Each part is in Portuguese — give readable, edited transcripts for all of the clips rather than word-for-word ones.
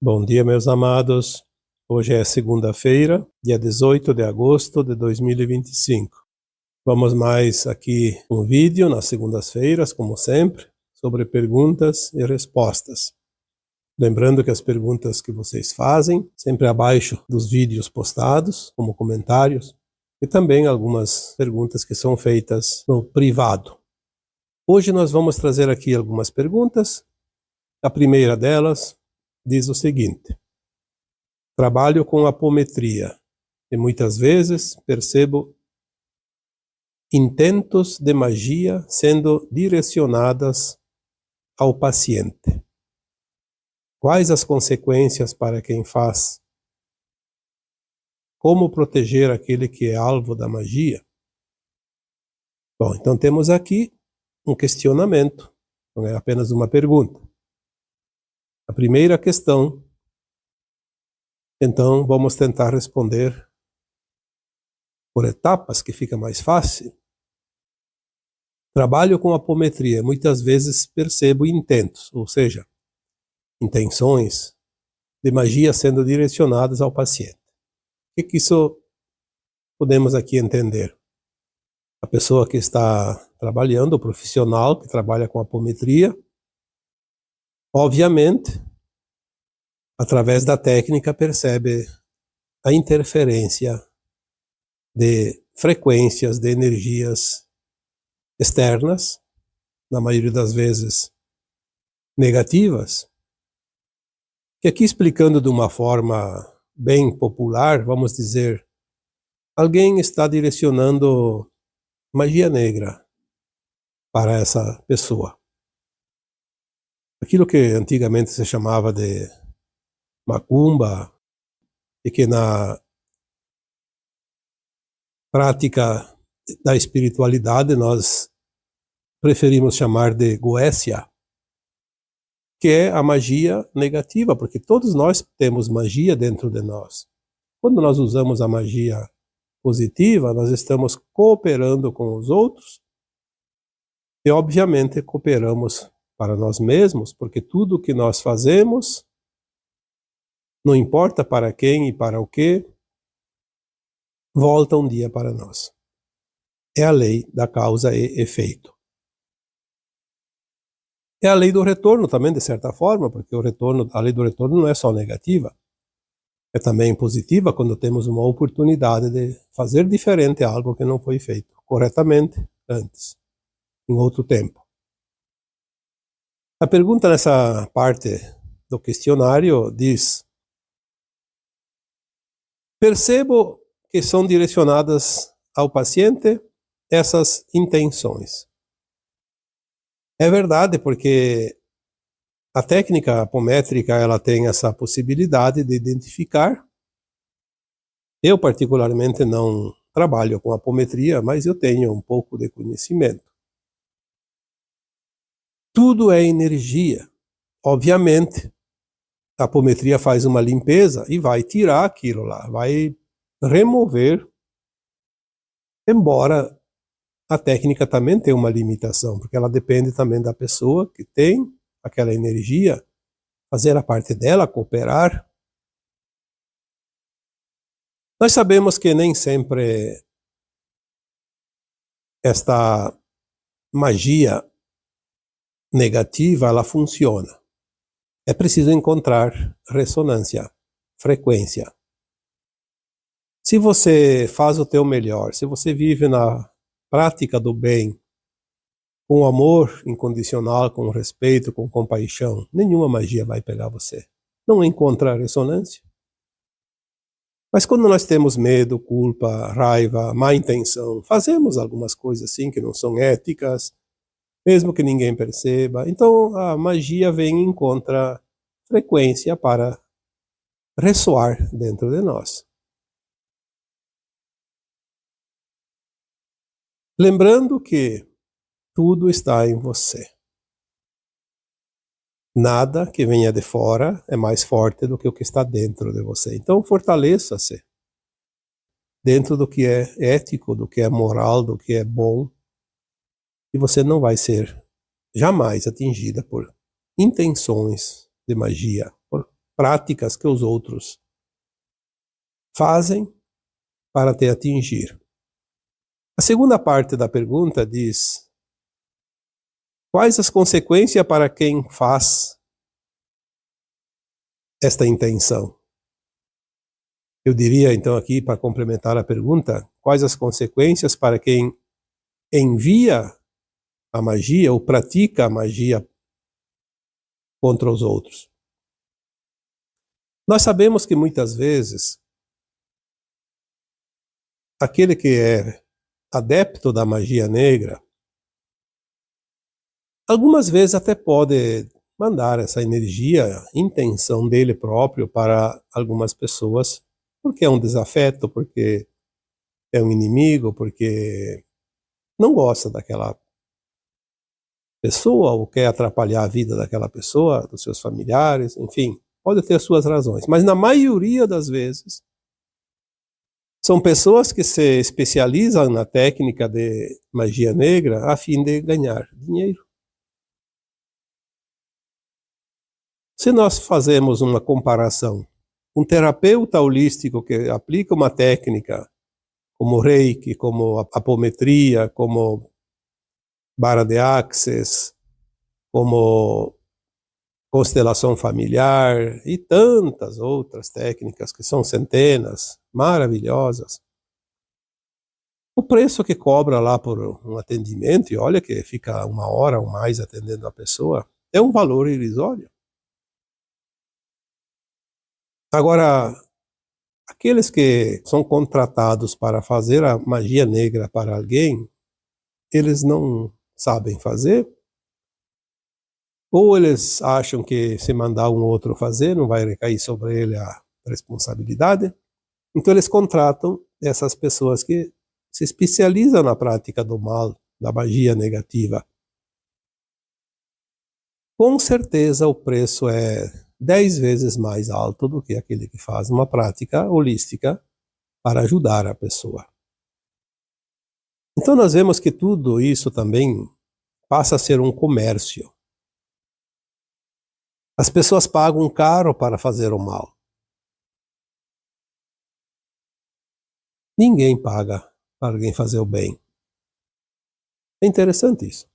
Bom dia, meus amados. Hoje é segunda-feira, dia 18 de agosto de 2025. Vamos mais aqui um vídeo nas segundas-feiras, como sempre, sobre perguntas e respostas. Lembrando que as perguntas que vocês fazem, sempre abaixo dos vídeos postados, como comentários, e também algumas perguntas que são feitas no privado. Hoje nós vamos trazer aqui algumas perguntas. A primeira delas diz o seguinte: trabalho com apometria e muitas vezes percebo intentos de magia sendo direcionadas ao paciente. Quais as consequências para quem faz? Como proteger aquele que é alvo da magia? Bom, então temos aqui um questionamento, não é apenas uma pergunta. A primeira questão, então vamos tentar responder por etapas, que fica mais fácil. Trabalho com apometria, muitas vezes percebo intentos, ou seja, intenções de magia sendo direcionadas ao paciente. O que isso podemos aqui entender? A pessoa que está trabalhando, o profissional que trabalha com apometria, obviamente, através da técnica percebe a interferência de frequências, de energias externas, na maioria das vezes negativas, que aqui explicando de uma forma bem popular, vamos dizer, alguém está direcionando magia negra para essa pessoa. Aquilo que antigamente se chamava de macumba, e que na prática da espiritualidade nós preferimos chamar de goécia, que é a magia negativa, porque todos nós temos magia dentro de nós. Quando nós usamos a magia positiva, nós estamos cooperando com os outros e, obviamente, cooperamos para nós mesmos, porque tudo o que nós fazemos, não importa para quem e para o que, volta um dia para nós. É a lei da causa e efeito. É a lei do retorno também, de certa forma, porque a lei do retorno não é só negativa, é também positiva quando temos uma oportunidade de fazer diferente algo que não foi feito corretamente antes, em outro tempo. A pergunta nessa parte do questionário diz: percebo que são direcionadas ao paciente essas intenções. É verdade, porque a técnica apométrica ela tem essa possibilidade de identificar. Eu particularmente não trabalho com apometria, mas eu tenho um pouco de conhecimento. Tudo é energia. Obviamente, a apometria faz uma limpeza e vai tirar aquilo lá, vai remover, embora a técnica também tenha uma limitação, porque ela depende também da pessoa que tem aquela energia, fazer a parte dela, cooperar. Nós sabemos que nem sempre esta magia negativa ela funciona. É preciso encontrar ressonância, frequência. Se você faz o teu melhor, se você vive na prática do bem, com amor incondicional, com respeito, com compaixão, nenhuma magia vai pegar você. Não encontra ressonância. Mas quando nós temos medo, culpa, raiva, má intenção, fazemos algumas coisas assim que não são éticas, mesmo que ninguém perceba. Então a magia vem e encontra frequência para ressoar dentro de nós. Lembrando que tudo está em você. Nada que venha de fora é mais forte do que o que está dentro de você. Então fortaleça-se dentro do que é ético, do que é moral, do que é bom. E você não vai ser jamais atingida por intenções de magia, por práticas que os outros fazem para te atingir. A segunda parte da pergunta diz: quais as consequências para quem faz esta intenção? Eu diria então aqui, para complementar a pergunta, quais as consequências para quem envia a magia ou pratica a magia contra os outros? Nós sabemos que muitas vezes aquele que é adepto da magia negra, algumas vezes até pode mandar essa energia, intenção dele próprio para algumas pessoas, porque é um desafeto, porque é um inimigo, porque não gosta daquela pessoa ou quer atrapalhar a vida daquela pessoa, dos seus familiares, enfim, pode ter suas razões. Mas na maioria das vezes, são pessoas que se especializam na técnica de magia negra a fim de ganhar dinheiro. Se nós fazemos uma comparação, um terapeuta holístico que aplica uma técnica como reiki, como apometria, como vara de Axis, como constelação familiar e tantas outras técnicas que são centenas, maravilhosas. O preço que cobra lá por um atendimento, e olha que fica 1 hora ou mais atendendo a pessoa, é um valor irrisório. Agora, aqueles que são contratados para fazer a magia negra para alguém, eles não sabem fazer, ou eles acham que se mandar um outro fazer, não vai recair sobre ele a responsabilidade, então eles contratam essas pessoas que se especializam na prática do mal, da magia negativa. Com certeza o preço é 10 vezes mais alto do que aquele que faz uma prática holística para ajudar a pessoa. Então nós vemos que tudo isso também passa a ser um comércio. As pessoas pagam caro para fazer o mal. Ninguém paga para alguém fazer o bem. É interessante isso.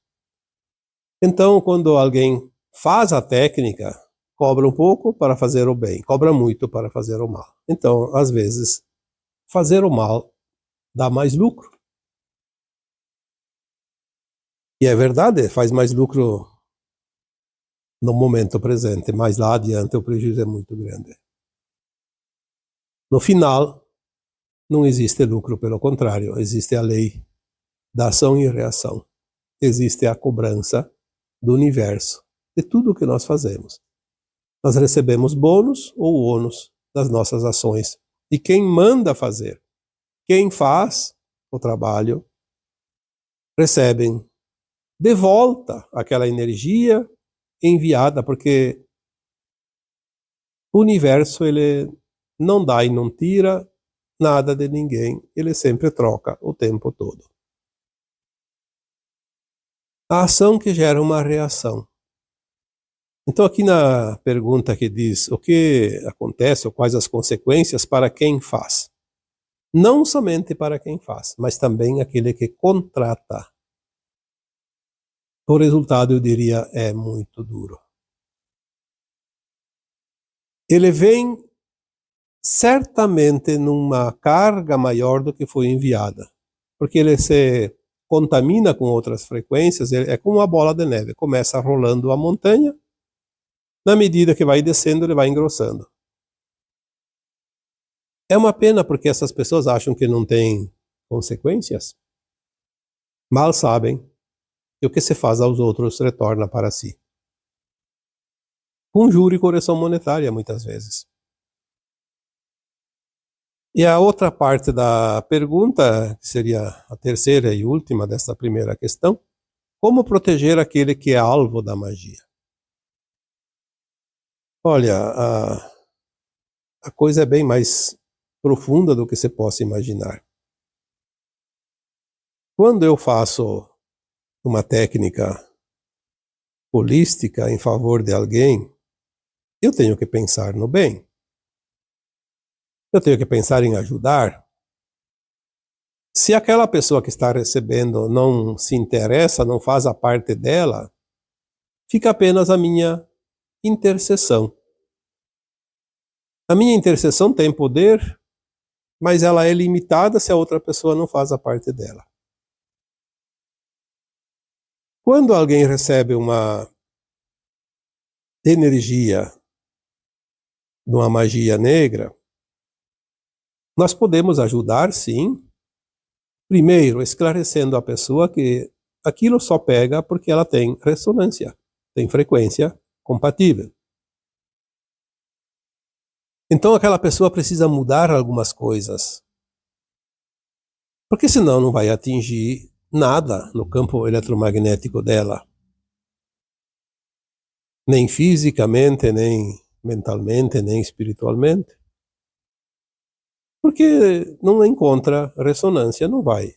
Então, quando alguém faz a técnica, cobra um pouco para fazer o bem, cobra muito para fazer o mal. Então, às vezes, fazer o mal dá mais lucro. E é verdade, faz mais lucro no momento presente, mas lá adiante o prejuízo é muito grande. No final, não existe lucro, pelo contrário, existe a lei da ação e reação. Existe a cobrança do universo, de tudo o que nós fazemos. Nós recebemos bônus ou ônus das nossas ações. E quem manda fazer, quem faz o trabalho, recebem de volta aquela energia enviada, porque o universo ele não dá e não tira nada de ninguém, ele sempre troca o tempo todo. A ação que gera uma reação. Então aqui na pergunta que diz o que acontece ou quais as consequências para quem faz. Não somente para quem faz, mas também aquele que contrata. O resultado, eu diria, é muito duro. Ele vem certamente numa carga maior do que foi enviada, porque ele se contamina com outras frequências, é como uma bola de neve, começa rolando a montanha, na medida que vai descendo, ele vai engrossando. É uma pena porque essas pessoas acham que não tem consequências. Mal sabem que o que se faz aos outros retorna para si. Com juro e correção monetária, muitas vezes. E a outra parte da pergunta, que seria a terceira e última desta primeira questão, como proteger aquele que é alvo da magia? Olha, a coisa é bem mais profunda do que se possa imaginar. Quando eu faço uma técnica holística em favor de alguém, eu tenho que pensar no bem. Eu tenho que pensar em ajudar. Se aquela pessoa que está recebendo não se interessa, não faz a parte dela, fica apenas a minha intercessão. A minha intercessão tem poder, mas ela é limitada se a outra pessoa não faz a parte dela. Quando alguém recebe uma energia de uma magia negra, nós podemos ajudar, sim, primeiro esclarecendo a pessoa que aquilo só pega porque ela tem ressonância, tem frequência compatível. Então aquela pessoa precisa mudar algumas coisas, porque senão não vai atingir nada no campo eletromagnético dela, nem fisicamente, nem mentalmente, nem espiritualmente, porque não encontra ressonância, não vai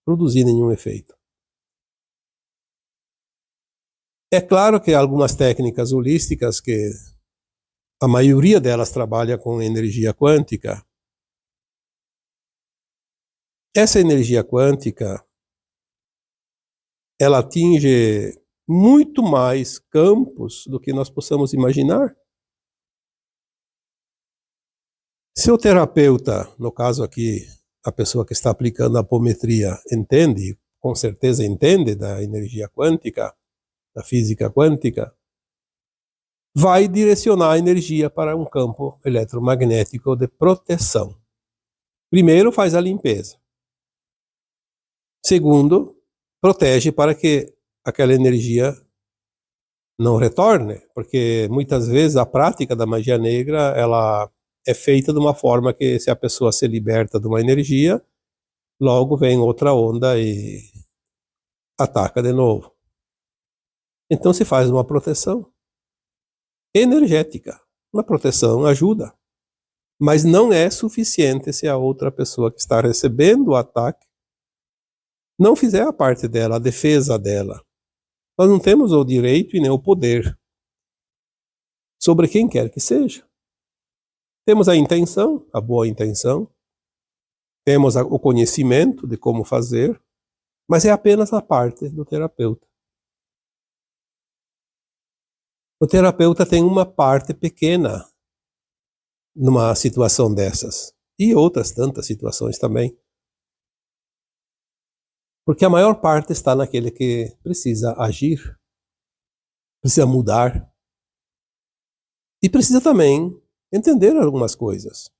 produzir nenhum efeito. É claro que algumas técnicas holísticas, que a maioria delas trabalha com energia quântica, essa energia quântica, ela atinge muito mais campos do que nós possamos imaginar. Se o terapeuta, no caso aqui, a pessoa que está aplicando a apometria, entende, com certeza entende da energia quântica, da física quântica, vai direcionar a energia para um campo eletromagnético de proteção. Primeiro, faz a limpeza. Segundo, protege para que aquela energia não retorne, porque muitas vezes a prática da magia negra, ela é feita de uma forma que, se a pessoa se liberta de uma energia, logo vem outra onda e ataca de novo. Então se faz uma proteção energética. Uma proteção ajuda, mas não é suficiente se a outra pessoa que está recebendo o ataque não fizer a parte dela, a defesa dela. Nós não temos o direito e nem o poder sobre quem quer que seja. Temos a intenção, a boa intenção, temos o conhecimento de como fazer, mas é apenas a parte do terapeuta. O terapeuta tem uma parte pequena numa situação dessas, e outras tantas situações também. Porque a maior parte está naquele que precisa agir, precisa mudar, e precisa também entender algumas coisas.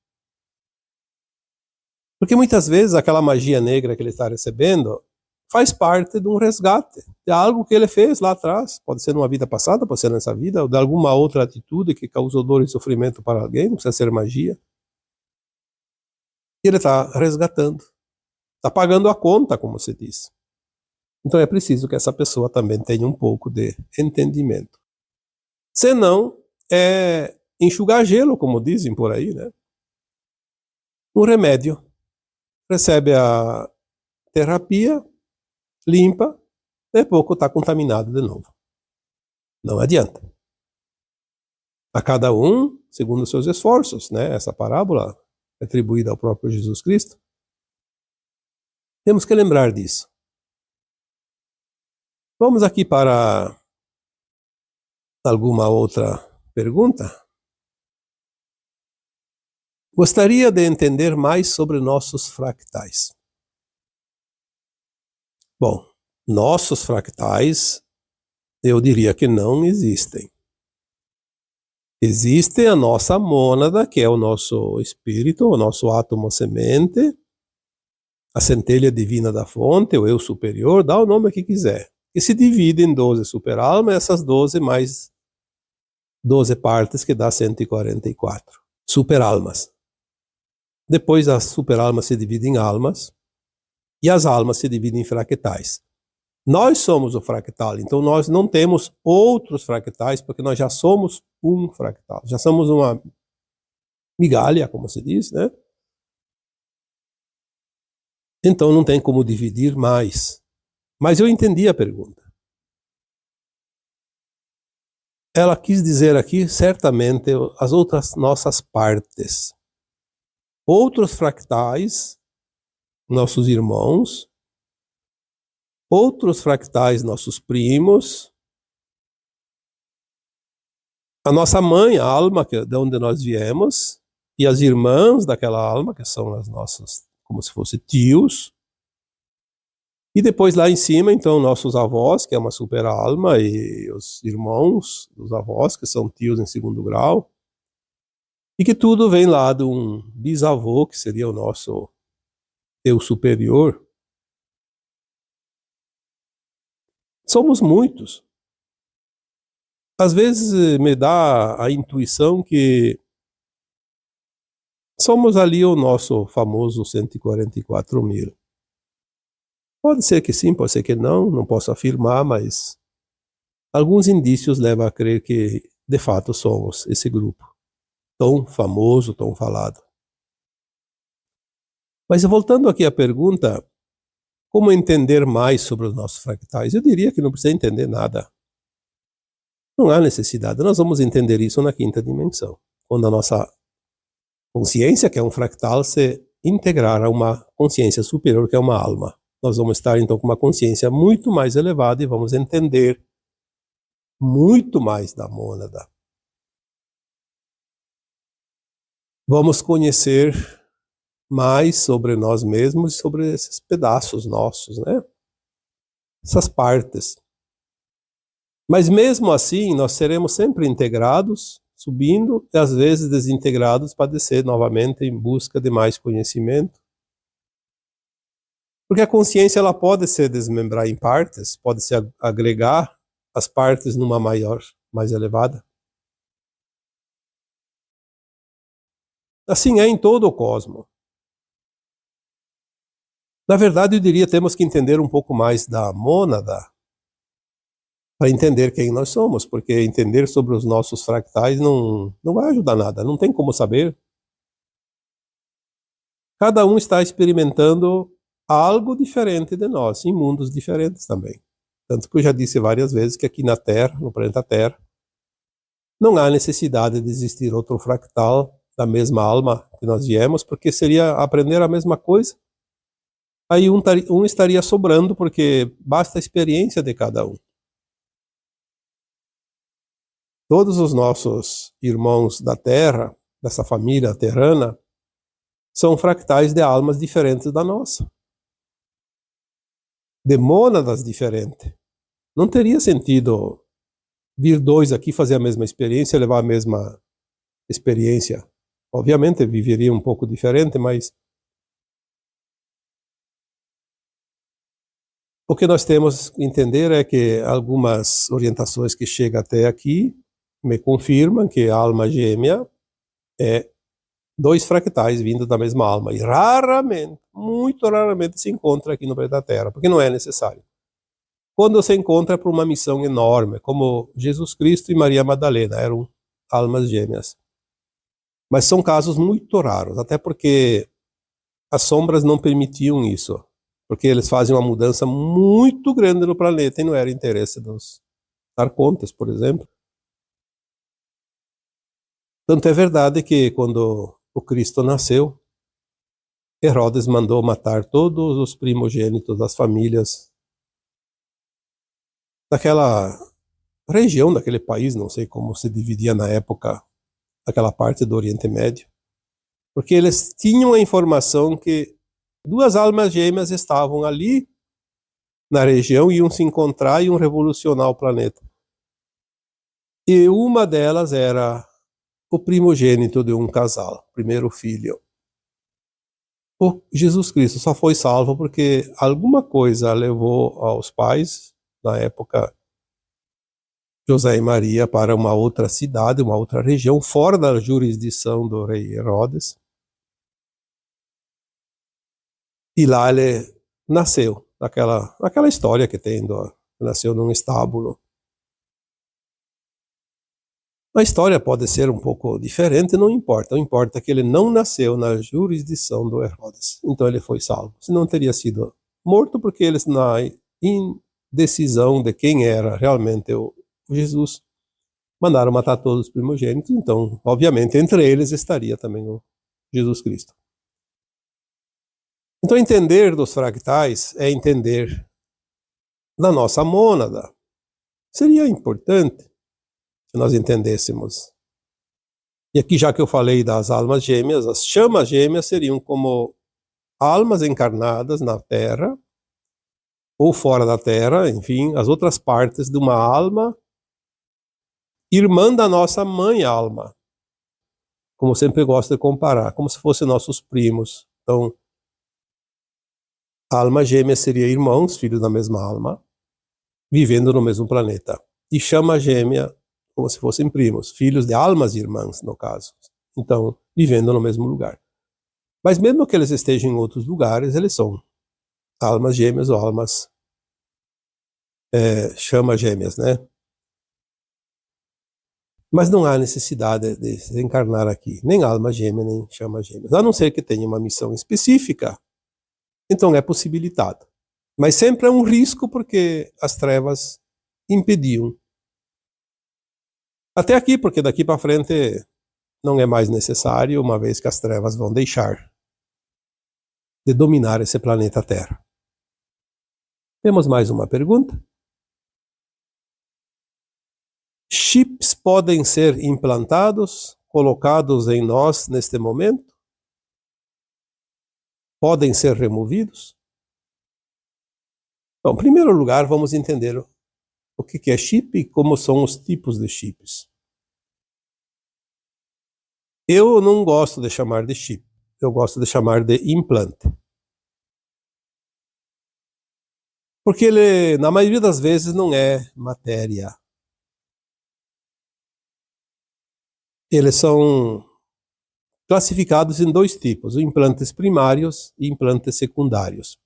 Porque muitas vezes aquela magia negra que ele está recebendo faz parte de um resgate, de algo que ele fez lá atrás. Pode ser numa vida passada, pode ser nessa vida, ou de alguma outra atitude que causou dor e sofrimento para alguém, não precisa ser magia. E ele está resgatando, está pagando a conta, como se diz. Então é preciso que essa pessoa também tenha um pouco de entendimento. Senão, é enxugar gelo, como dizem por aí, né? Um remédio. Recebe a terapia, limpa, daqui a pouco está contaminado de novo. Não adianta. A cada um, segundo os seus esforços, né? Essa parábola é atribuída ao próprio Jesus Cristo. Temos que lembrar disso. Vamos aqui para alguma outra pergunta? Gostaria de entender mais sobre nossos fractais. Bom, nossos fractais, eu diria que não existem. Existe a nossa mônada, que é o nosso espírito, o nosso átomo semente, a centelha divina da fonte, o eu superior, dá o nome que quiser, que se divide em 12 superalmas, essas 12 mais 12 partes, que dá 144 superalmas. Depois as superalmas se dividem em almas, e as almas se dividem em fractais. Nós somos o fractal, então nós não temos outros fractais, porque nós já somos um fractal, já somos uma migalha, como se diz, né? Então não tem como dividir mais. Mas eu entendi a pergunta. ela quis dizer aqui, certamente, as outras nossas partes. Outros fractais, nossos irmãos, outros fractais, nossos primos, a nossa mãe, a alma de onde nós viemos, e as irmãs daquela alma, que são as nossas, como se fossem tios. E depois lá em cima, então, nossos avós, que é uma super alma, e os irmãos dos avós, que são tios em segundo grau. E que tudo vem lá de um bisavô, que seria o nosso eu superior. Somos muitos. Às vezes me dá a intuição que somos ali o nosso famoso 144 mil. Pode ser que sim, pode ser que não, não posso afirmar, mas alguns indícios levam a crer que, de fato, somos esse grupo tão famoso, tão falado. Mas voltando aqui à pergunta, como entender mais sobre os nossos fractais? Eu diria que não precisa entender nada. Não há necessidade. Nós vamos entender isso na quinta dimensão, quando a nossa consciência, que é um fractal, se integrar a uma consciência superior, que é uma alma. Nós vamos estar, então, com uma consciência muito mais elevada e vamos entender muito mais da mônada. Vamos conhecer mais sobre nós mesmos e sobre esses pedaços nossos, né? Essas partes. Mas mesmo assim, nós seremos sempre integrados, subindo, e às vezes desintegrados para descer novamente em busca de mais conhecimento. Porque a consciência ela pode se desmembrar em partes, pode se agregar as partes numa maior, mais elevada. Assim é em todo o cosmos. Na verdade, eu diria que temos que entender um pouco mais da mônada para entender quem nós somos, porque entender sobre os nossos fractais não vai ajudar nada, não tem como saber. Cada um está experimentando algo diferente de nós, em mundos diferentes também. Tanto que eu já disse várias vezes que aqui na Terra, no planeta Terra, não há necessidade de existir outro fractal da mesma alma que nós viemos, porque seria aprender a mesma coisa. Aí um estaria sobrando, porque basta a experiência de cada um. Todos os nossos irmãos da Terra, dessa família terrana, são fractais de almas diferentes da nossa. De mônadas diferentes. Não teria sentido vir dois aqui fazer a mesma experiência, levar a mesma experiência. Obviamente viveria um pouco diferente, mas o que nós temos que entender é que algumas orientações que chegam até aqui me confirmam que a alma gêmea é dois fractais vindo da mesma alma. E raramente, muito raramente, se encontra aqui no planeta Terra, porque não é necessário. Quando se encontra por uma missão enorme, como Jesus Cristo e Maria Madalena, eram almas gêmeas. Mas são casos muito raros, até porque as sombras não permitiam isso, porque eles fazem uma mudança muito grande no planeta e não era interesse dos arcontes, por exemplo. Tanto é verdade que quando o Cristo nasceu, Herodes mandou matar todos os primogênitos das famílias daquela região, daquele país, não sei como se dividia na época, aquela parte do Oriente Médio, porque eles tinham a informação que duas almas gêmeas estavam ali na região, iam se encontrar e iam revolucionar o planeta. E uma delas era o primogênito de um casal, primeiro filho. O Jesus Cristo só foi salvo porque alguma coisa levou aos pais, na época, José e Maria, para uma outra cidade, uma outra região, fora da jurisdição do rei Herodes. E lá ele nasceu, naquela história que tem, nasceu num estábulo. A história pode ser um pouco diferente, não importa. O importa é que ele não nasceu na jurisdição do Herodes. Então ele foi salvo. Senão teria sido morto, porque eles, na indecisão de quem era realmente o Jesus, mandaram matar todos os primogênitos, então, obviamente, entre eles estaria também o Jesus Cristo. Então, entender dos fractais é entender da nossa mônada. Seria importante se nós entendêssemos. E aqui, já que eu falei das almas gêmeas, as chamas gêmeas seriam como almas encarnadas na Terra, ou fora da Terra, enfim, as outras partes de uma alma, irmã da nossa mãe alma. Como eu sempre gosto de comparar, como se fossem nossos primos. Então, a alma gêmea seria irmãos, filhos da mesma alma, vivendo no mesmo planeta. E chama gêmea, como se fossem primos, filhos de almas irmãs, no caso. Então, vivendo no mesmo lugar. Mas mesmo que eles estejam em outros lugares, eles são almas gêmeas ou almas chama gêmeas, né? Mas não há necessidade de se encarnar aqui, nem alma gêmea, nem chama gêmeas, a não ser que tenha uma missão específica, então é possibilitado. Mas sempre é um risco, porque as trevas impediam. Até aqui, porque daqui para frente não é mais necessário, uma vez que as trevas vão deixar de dominar esse planeta Terra. Temos mais uma pergunta? Chips podem ser implantados, colocados em nós neste momento? Podem ser removidos? Bom, em primeiro lugar, vamos entender o que é chip e como são os tipos de chips. Eu não gosto de chamar de chip, eu gosto de chamar de implante. Porque ele, na maioria das vezes, não é matéria. Eles são classificados em dois tipos, implantes primários e implantes secundários.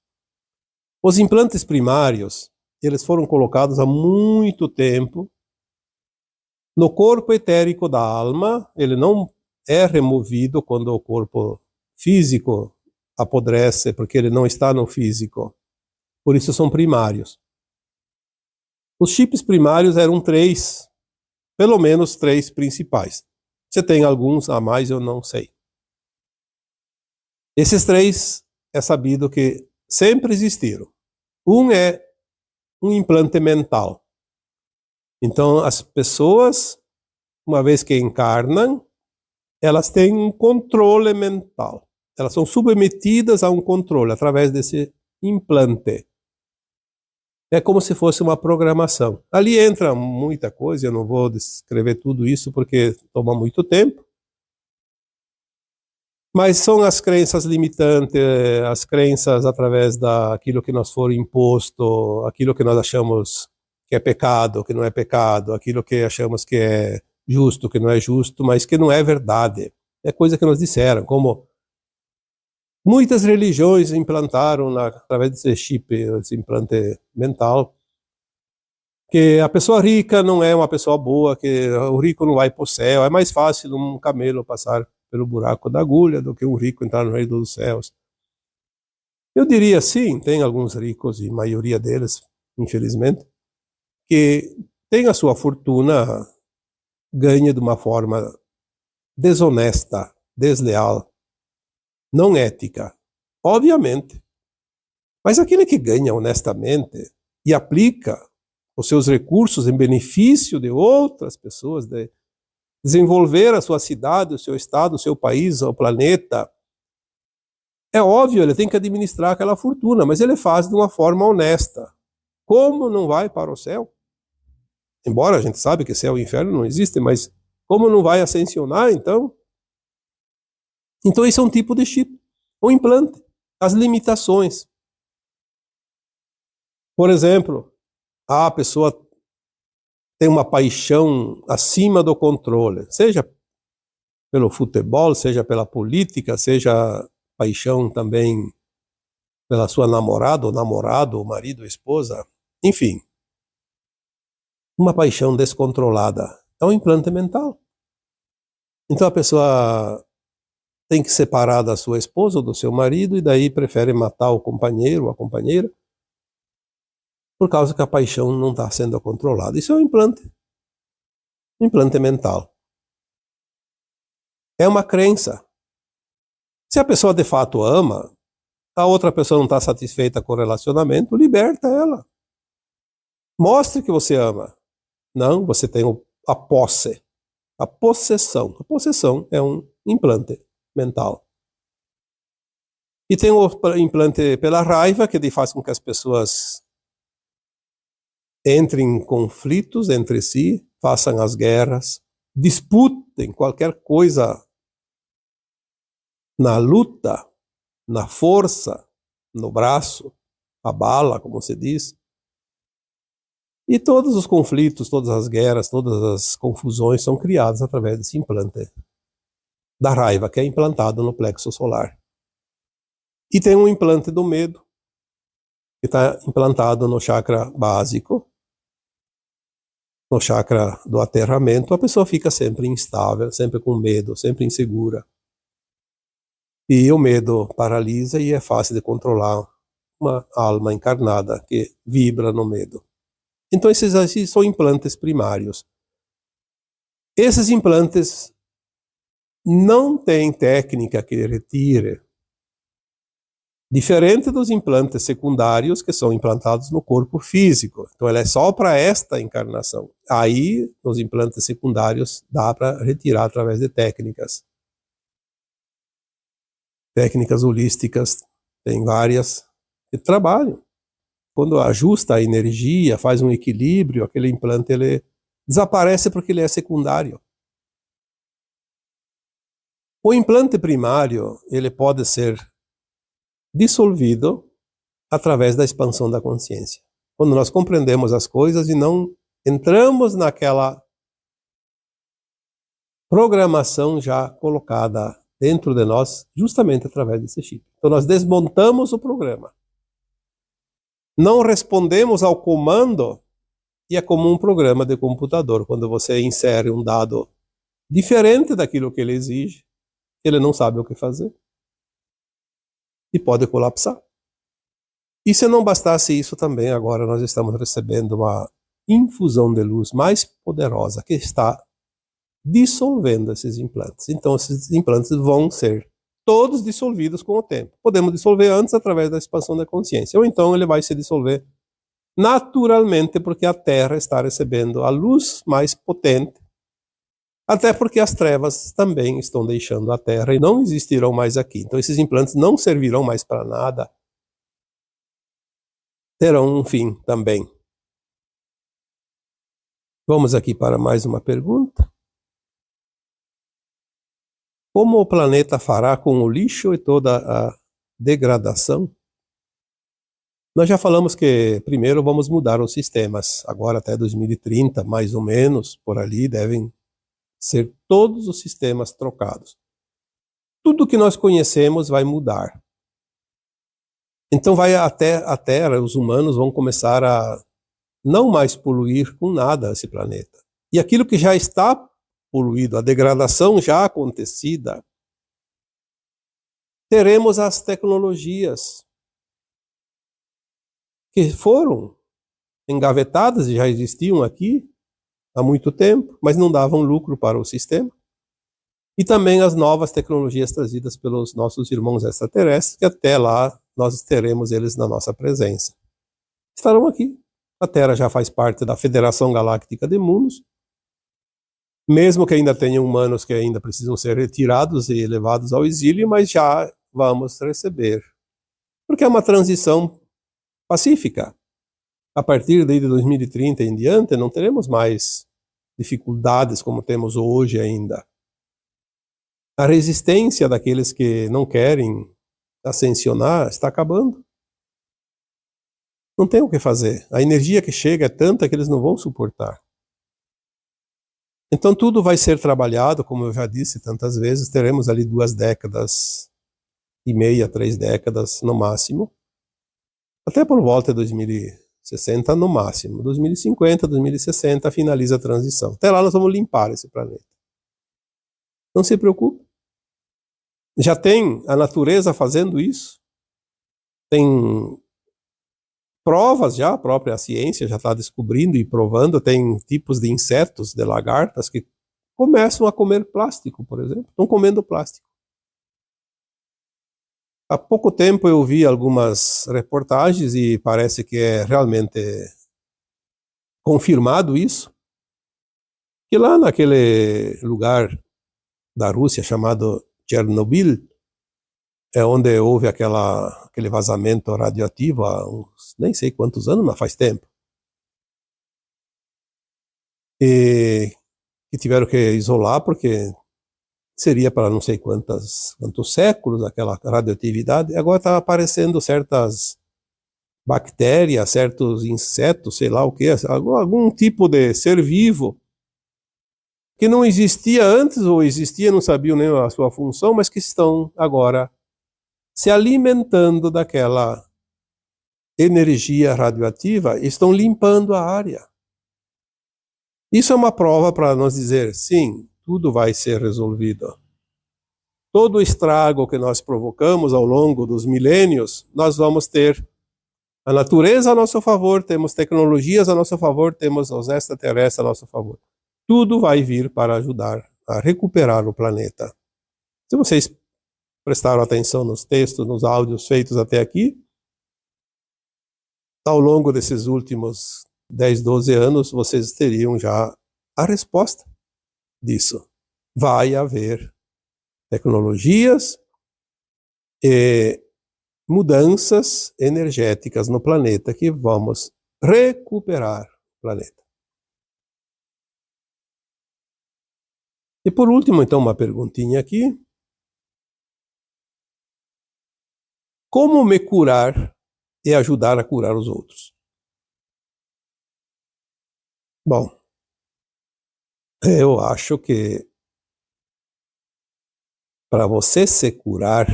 Os implantes primários, eles foram colocados há muito tempo no corpo etérico da alma. Ele não é removido quando o corpo físico apodrece, porque ele não está no físico. Por isso são primários. Os chips primários eram três, pelo menos três principais. Você tem alguns a mais, eu não sei. Esses três é sabido que sempre existiram. Um é um implante mental. Então, as pessoas, uma vez que encarnam, elas têm um controle mental. Elas são submetidas a um controle através desse implante. É como se fosse uma programação. Ali entra muita coisa, eu não vou descrever tudo isso porque toma muito tempo. Mas são as crenças limitantes, as crenças através daquilo que nos for imposto, aquilo que nós achamos que é pecado, que não é pecado, aquilo que achamos que é justo, que não é justo, mas que não é verdade. É coisa que nos disseram, como muitas religiões implantaram, através desse chip, esse implante mental, que a pessoa rica não é uma pessoa boa, que o rico não vai para o céu, é mais fácil um camelo passar pelo buraco da agulha do que um rico entrar no reino dos céus. Eu diria sim, tem alguns ricos, e a maioria deles, infelizmente, que tem a sua fortuna ganha de uma forma desonesta, desleal, não ética, obviamente. Mas aquele que ganha honestamente e aplica os seus recursos em benefício de outras pessoas, de desenvolver a sua cidade, o seu estado, o seu país, o planeta, é óbvio, ele tem que administrar aquela fortuna, mas ele faz de uma forma honesta. Como não vai para o céu? Embora a gente sabe que céu e inferno não existem, mas como não vai ascensionar, então? Então esse é um tipo de chip, um implante, as limitações. Por exemplo, a pessoa tem uma paixão acima do controle, seja pelo futebol, seja pela política, seja paixão também pela sua namorada, ou namorado, ou marido, ou esposa, enfim. Uma paixão descontrolada é um implante mental. Então a pessoa tem que separar da sua esposa ou do seu marido e daí prefere matar o companheiro ou a companheira por causa que a paixão não está sendo controlada. Isso é um implante. Implante mental. É uma crença. Se a pessoa de fato ama, a outra pessoa não está satisfeita com o relacionamento, liberta ela. Mostre que você ama. Não, você tem a posse, a possessão. A possessão é um implante mental. E tem o implante pela raiva, que faz com que as pessoas entrem em conflitos entre si, façam as guerras, disputem qualquer coisa na luta, na força, no braço, a bala, como se diz. E todos os conflitos, todas as guerras, todas as confusões são criadas através desse implante da raiva, que é implantado no plexo solar. E tem um implante do medo, que está implantado no chakra básico, no chakra do aterramento. A pessoa fica sempre instável, sempre com medo, sempre insegura. E o medo paralisa e é fácil de controlar uma alma encarnada que vibra no medo. Então esses são implantes primários. Esses implantes não têm técnica que retire, diferente dos implantes secundários que são implantados no corpo físico. Então ele é só para esta encarnação. Aí, os implantes secundários dá para retirar através de técnicas. Técnicas holísticas, tem várias que trabalham. Quando ajusta a energia, faz um equilíbrio, aquele implante ele desaparece porque ele é secundário. O implante primário, ele pode ser dissolvido através da expansão da consciência. Quando nós compreendemos as coisas e não entramos naquela programação já colocada dentro de nós, justamente através desse chip. Então nós desmontamos o programa. Não respondemos ao comando, e é como um programa de computador. Quando você insere um dado diferente daquilo que ele exige, ele não sabe o que fazer e pode colapsar. E se não bastasse isso também, agora nós estamos recebendo uma infusão de luz mais poderosa que está dissolvendo esses implantes. Então esses implantes vão ser todos dissolvidos com o tempo. Podemos dissolver antes através da expansão da consciência, ou então ele vai se dissolver naturalmente porque a Terra está recebendo a luz mais potente, até porque as trevas também estão deixando a Terra e não existirão mais aqui. Então esses implantes não servirão mais para nada, terão um fim também. Vamos aqui para mais uma pergunta. Como o planeta fará com o lixo e toda a degradação? Nós já falamos que primeiro vamos mudar os sistemas. Agora até 2030, mais ou menos, por ali, devem ser todos os sistemas trocados. Tudo que nós conhecemos vai mudar. Então vai até a Terra, os humanos vão começar a não mais poluir com nada esse planeta. E aquilo que já está poluído, a degradação já acontecida, teremos as tecnologias que foram engavetadas e já existiam aqui há muito tempo, mas não davam lucro para o sistema. E também as novas tecnologias trazidas pelos nossos irmãos extraterrestres, que até lá nós teremos eles na nossa presença. Estarão aqui. A Terra já faz parte da Federação Galáctica de Mundos, mesmo que ainda tenha humanos que ainda precisam ser retirados e levados ao exílio, mas já vamos receber. Porque é uma transição pacífica. A partir de 2030 em diante, não teremos mais dificuldades como temos hoje ainda. A resistência daqueles que não querem ascensionar está acabando. Não tem o que fazer. A energia que chega é tanta que eles não vão suportar. Então tudo vai ser trabalhado, como eu já disse tantas vezes, teremos ali 2 décadas e meia, 3 décadas no máximo, até por volta de 2060 no máximo. 2050, 2060 finaliza a transição. Até lá nós vamos limpar esse planeta. Não se preocupe. Já tem a natureza fazendo isso. Tem provas já, a própria ciência já está descobrindo e provando, tem tipos de insetos, de lagartas, que começam a comer plástico, por exemplo, estão comendo plástico. Há pouco tempo eu vi algumas reportagens e parece que é realmente confirmado isso, que lá naquele lugar da Rússia chamado Chernobyl, é onde houve aquele vazamento radioativo há uns, nem sei quantos anos, mas faz tempo. E que tiveram que isolar porque seria para não sei quantos séculos aquela radioatividade. Agora está aparecendo certas bactérias, certos insetos, sei lá o que, algum tipo de ser vivo que não existia antes, ou existia, não sabiam nem a sua função, mas que estão agora se alimentando daquela energia radioativa, estão limpando a área. Isso é uma prova para nós dizer, sim, tudo vai ser resolvido. Todo o estrago que nós provocamos ao longo dos milênios, nós vamos ter a natureza a nosso favor, temos tecnologias a nosso favor, temos os extraterrestres a nosso favor. Tudo vai vir para ajudar a recuperar o planeta. Se vocês prestaram atenção nos textos, nos áudios feitos até aqui, ao longo desses últimos 10, 12 anos, vocês teriam já a resposta disso. Vai haver tecnologias e mudanças energéticas no planeta que vamos recuperar o planeta. E por último, então, uma perguntinha aqui. Como me curar e ajudar a curar os outros? Bom, eu acho que para você se curar,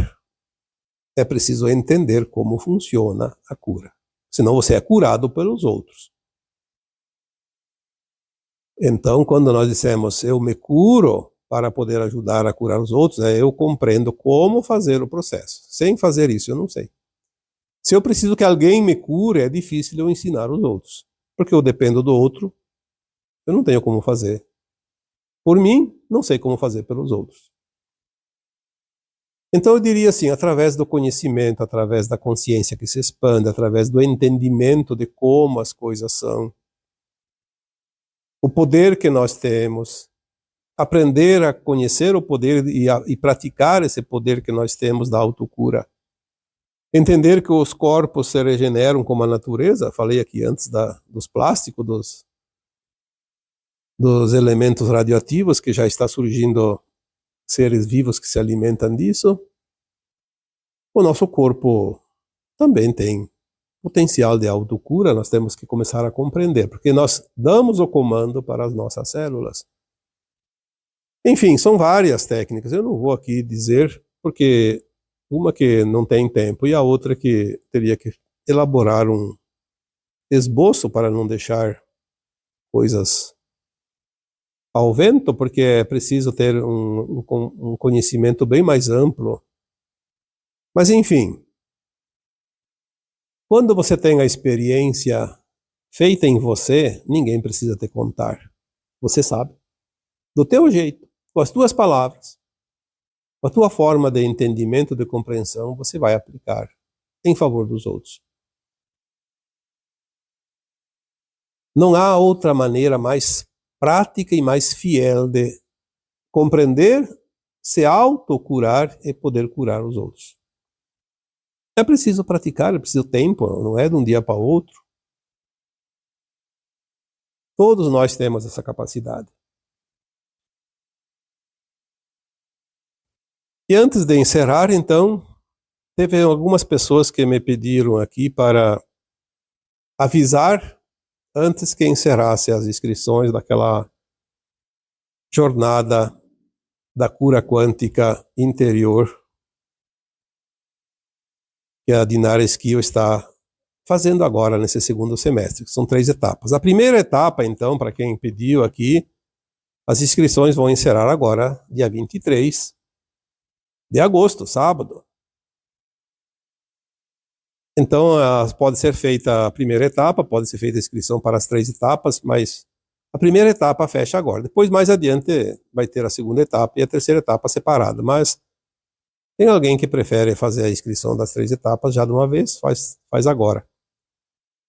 é preciso entender como funciona a cura. Senão você é curado pelos outros. Então, quando nós dissemos, eu me curo para poder ajudar a curar os outros, eu compreendo como fazer o processo. Sem fazer isso, eu não sei. Se eu preciso que alguém me cure, é difícil eu ensinar os outros. Porque eu dependo do outro, eu não tenho como fazer. Por mim, não sei como fazer pelos outros. Então eu diria assim, através do conhecimento, através da consciência que se expande, através do entendimento de como as coisas são, o poder que nós temos, aprender a conhecer o poder e praticar esse poder que nós temos da autocura. Entender que os corpos se regeneram como a natureza, falei aqui antes dos plásticos, dos elementos radioativos, que já está surgindo seres vivos que se alimentam disso. O nosso corpo também tem potencial de autocura, nós temos que começar a compreender, porque nós damos o comando para as nossas células. Enfim, são várias técnicas, eu não vou aqui dizer, porque uma que não tem tempo e a outra que teria que elaborar um esboço para não deixar coisas ao vento, porque é preciso ter um conhecimento bem mais amplo. Mas enfim, quando você tem a experiência feita em você, ninguém precisa te contar. Você sabe. Do teu jeito, com as tuas palavras, com a tua forma de entendimento, de compreensão, você vai aplicar em favor dos outros. Não há outra maneira mais prática e mais fiel de compreender, se autocurar e poder curar os outros. É preciso praticar, é preciso tempo, não é de um dia para o outro. Todos nós temos essa capacidade. E antes de encerrar, então, teve algumas pessoas que me pediram aqui para avisar antes que encerrasse as inscrições daquela jornada da cura quântica interior que a Dinara Esquio está fazendo agora nesse segundo semestre. São 3 etapas. A primeira etapa, então, para quem pediu aqui, as inscrições vão encerrar agora, dia 23 de agosto, sábado. Então, pode ser feita a primeira etapa, pode ser feita a inscrição para as 3 etapas, mas a primeira etapa fecha agora. Depois, mais adiante, vai ter a segunda etapa e a terceira etapa separada. Mas tem alguém que prefere fazer a inscrição das 3 etapas já de uma vez, faz agora.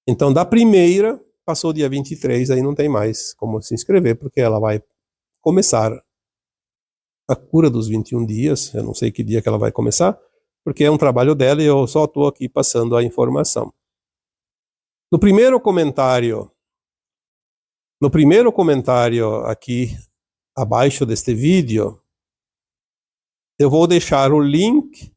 Então, da primeira, passou o dia 23, aí não tem mais como se inscrever, porque ela vai começar a cura dos 21 dias, eu não sei que dia que ela vai começar, porque é um trabalho dela e eu só estou aqui passando a informação. No primeiro comentário aqui abaixo deste vídeo, eu vou deixar o link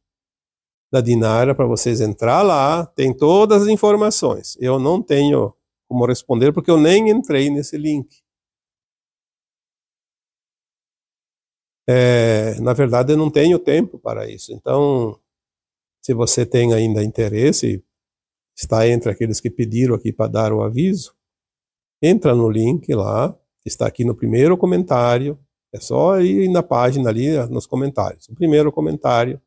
da Dinara para vocês entrar lá, tem todas as informações. Eu não tenho como responder porque eu nem entrei nesse link. Na verdade, eu não tenho tempo para isso. Então, se você tem ainda interesse, está entre aqueles que pediram aqui para dar o aviso, entra no link lá, está aqui no primeiro comentário, é só ir na página ali, nos comentários. O primeiro comentário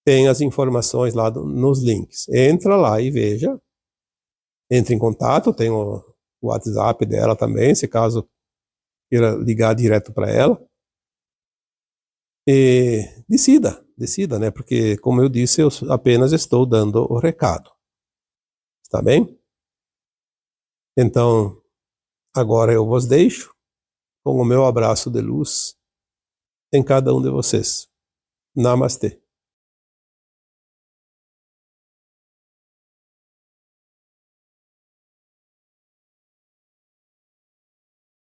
tem as informações lá nos links. Entra lá e veja, entre em contato, tem o WhatsApp dela também, se caso queira ligar direto para ela. E decida, né? Porque, como eu disse, eu apenas estou dando o recado. Está bem? Então, agora eu vos deixo com o meu abraço de luz em cada um de vocês. Namastê.